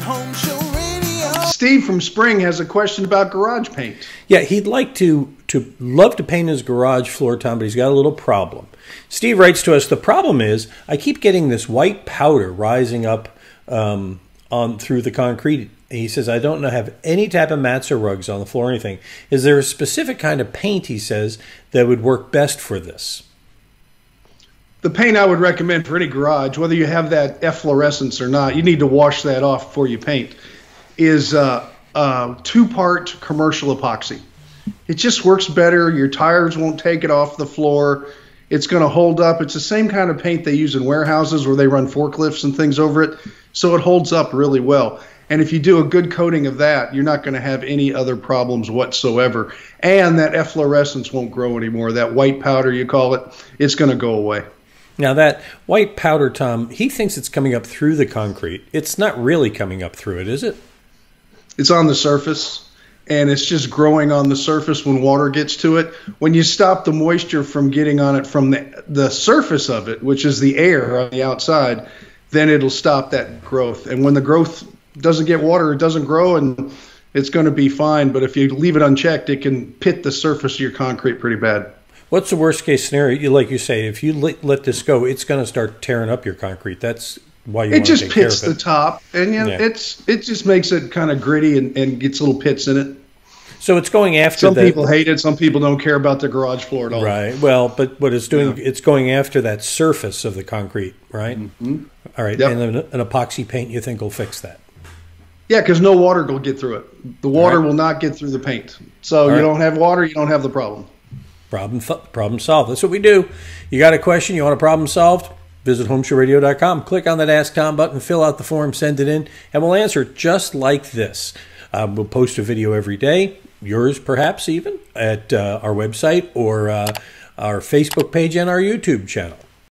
Home Show Radio. Steve from Spring has a question about garage paint. Yeah, he'd like to love to paint his garage floor, Tom, but he's got a little problem. Steve writes to us, the problem is I keep getting this white powder rising up on through the concrete. And he says, I don't have any type of mats or rugs on the floor or anything. Is there a specific kind of paint, he says, that would work best for this? The paint I would recommend for any garage, whether you have that efflorescence or not, you need to wash that off before you paint, is two-part commercial epoxy. It just works better. Your tires won't take it off the floor. It's going to hold up. It's the same kind of paint they use in warehouses where they run forklifts and things over it, so it holds up really well. And if you do a good coating of that, you're not going to have any other problems whatsoever. And that efflorescence won't grow anymore. That white powder, you call it, it's going to go away. Now that white powder, Tom, he thinks it's coming up through the concrete. It's not really coming up through it, is it? It's on the surface, and it's just growing on the surface when water gets to it. When you stop the moisture from getting on it from the surface of it, which is the air on the outside, then it'll stop that growth. And when the growth doesn't get water, it doesn't grow, and it's going to be fine. But if you leave it unchecked, it can pit the surface of your concrete pretty bad. What's the worst case scenario? Like you say, if you let this go, it's going to start tearing up your concrete. That's why you want to take care of it. It just pits the top, and it just makes it kind of gritty and gets little pits in it. So it's going after some people hate it. Some people don't care about the garage floor at all. Right. Well, but what it's doing, it's going after that surface of the concrete, right? Mm-hmm. All right. Yep. And an epoxy paint you think will fix that? Yeah, because no water will get through it. The water will not get through the paint. So you don't have water, you don't have the problem. Problem solved. That's what we do. You got a question, you want a problem solved? Visit HomeShowRadio.com. Click on that Ask Tom button, fill out the form, send it in, and we'll answer it just like this. We'll post a video every day, yours perhaps even, at our website or our Facebook page and our YouTube channel.